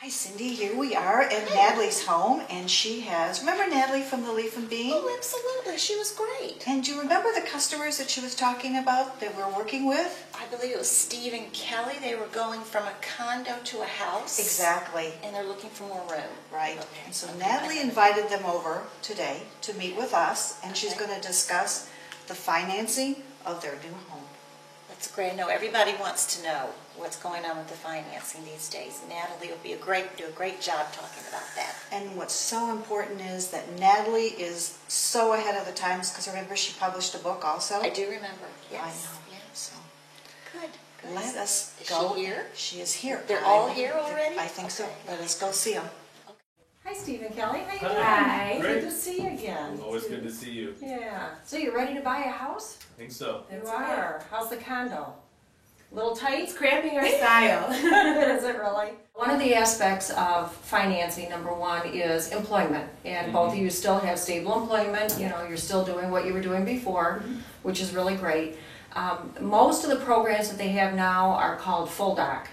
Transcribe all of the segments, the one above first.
Hi Cindy, here we are at Natalie's home, and she has, remember Natalie from the Leaf and Bean? Oh, absolutely. She was great. And do you remember the customers that she was talking about that we're working with? I believe it was Steve and Kelly. They were going from a condo to a house. Exactly. And they're looking for more room. Right. Okay. And so Natalie invited them over today to meet with us, and she's Okay. going to discuss the financing of their new home. That's great. I know everybody wants to know what's going on with the financing these days. Natalie will do a great job talking about that. And what's so important is that Natalie is so ahead of the times, because remember she published a book also? I do remember. Yes. I know. Yes. So Good. let us Is go. she here? She is here. They're all here already? I think so. Okay. Let us go see them. Hi, Steve and Kelly. How you doing? Hi. Good to see you again. Always good to see you. Yeah. So you ready to buy a house? I think so. You are. How's the condo? Little tight? It's cramping our style. Is it really? One of the aspects of financing, number one, is employment. And both of you still have stable employment. You know, you're still doing what you were doing before, which is really great. Most of the programs that they have now are called full doc.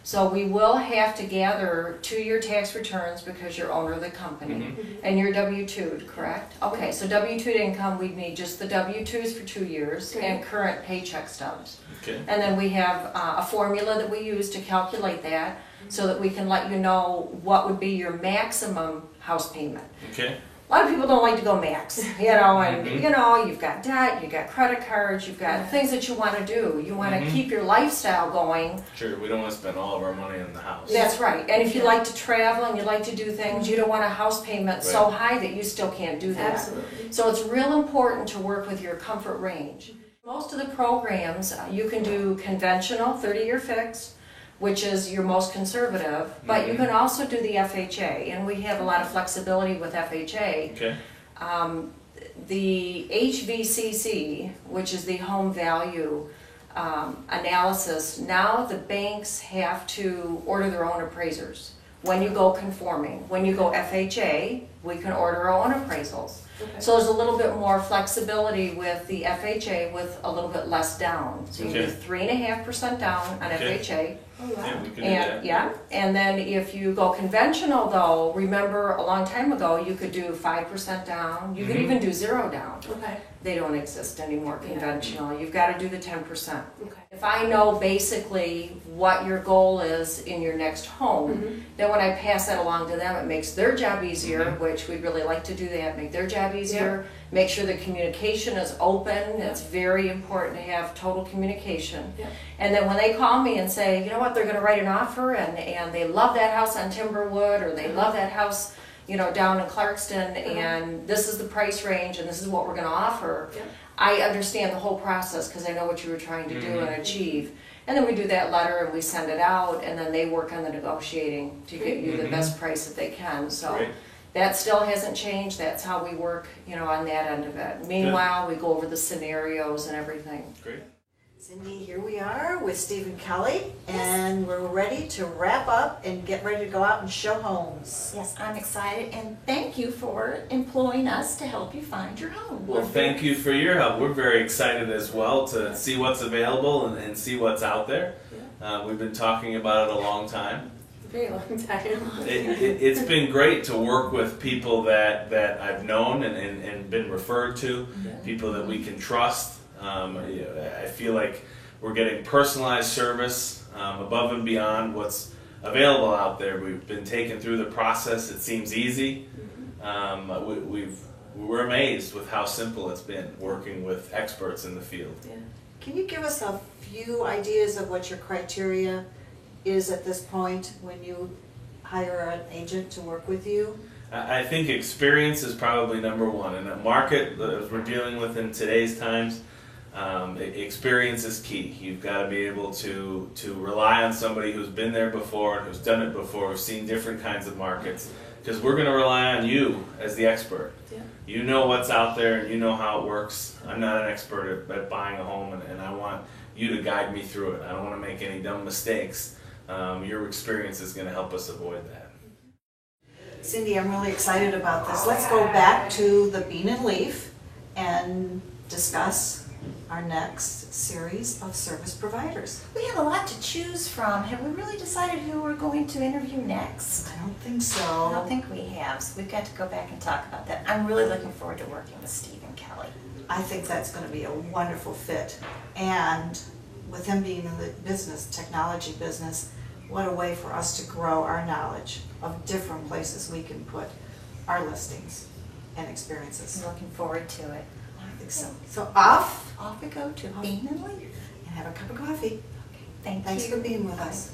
So we will have to gather 2-year tax returns because you're owner of the company. And you're W-2'd, correct? Okay, so W-2'd income, we'd need just the W-2s for 2 years and current paycheck stubs. Okay. And then we have a formula that we use to calculate that so that we can let you know what would be your maximum house payment. Okay. A lot of people don't like to go max, you know, and you know, you've got debt, you've got credit cards, you've got things that you want to do. You want to keep your lifestyle going. Sure, we don't want to spend all of our money on the house. That's right. And if you like to travel and you like to do things, you don't want a house payment so high that you still can't do that. Absolutely. So it's real important to work with your comfort range. Most of the programs, you can do conventional 30-year fixed, which is your most conservative, but you can also do the FHA, and we have a lot of flexibility with FHA. Okay. The HVCC, which is the home value analysis, now the banks have to order their own appraisers. When you go conforming, when you go FHA, we can order our own appraisals. So there's a little bit more flexibility with the FHA with a little bit less down. So you can do 3.5% down on FHA. Oh, wow. Yeah, we can do And that. yeah, and then if you go conventional though, remember a long time ago you could do 5% down. You could even do 0 down. Okay. They don't exist anymore conventional. You've got to do the 10%. Okay. If I know basically what your goal is in your next home, then when I pass that along to them, it makes their job easier, which we'd really like to do that, make their job easier, make sure the communication is open. It's very important to have total communication. Yeah. And then when they call me and say, you know what, they're going to write an offer and they love that house on Timberwood or they love that house, you know, down in Clarkston, and this is the price range and this is what we're going to offer. Yeah. I understand the whole process because I know what you were trying to do and achieve. And then we do that letter and we send it out, and then they work on the negotiating to get you the best price that they can. So Great. that still hasn't changed. That's how we work, you know, on that end of it. Meanwhile, we go over the scenarios and everything. Great. Cindy, here we are with Steve and Kelly, and we're ready to wrap up and get ready to go out and show homes. Yes, I'm excited, and thank you for employing us to help you find your home. Well, thank you for your help. We're very excited as well to see what's available and see what's out there. We've been talking about it a long time. Very long time. It's been great to work with people that I've known and been referred to, people that we can trust. I feel like we're getting personalized service above and beyond what's available out there. We've been taken through the process. It seems easy. We're amazed with how simple it's been working with experts in the field. Can you give us a few ideas of what your criteria is at this point when you hire an agent to work with you? I think experience is probably number one. In a market that we're dealing with in today's times, experience is key. You've got to be able to rely on somebody who's been there before, who's done it before, who's seen different kinds of markets, because we're going to rely on you as the expert. You know what's out there and you know how it works. I'm not an expert at buying a home, and I want you to guide me through it. I don't want to make any dumb mistakes. Your experience is going to help us avoid that. Cindy, I'm really excited about this. Let's go back to the Bean and Leaf and discuss our next series of service providers. We have a lot to choose from. Have we really decided who we're going to interview next? I don't think I so. don't think we have, so we've got to go back and talk about that. I'm really looking forward to working with Steve and Kelly. I think that's gonna be a wonderful fit. And with him being in the business, technology business, what a way for us to grow our knowledge of different places we can put our listings and experiences. I'm looking forward to it. I think so. So off Off we go to Bean and Leaf. and have a cup of coffee. Thank you. Thanks for being with us.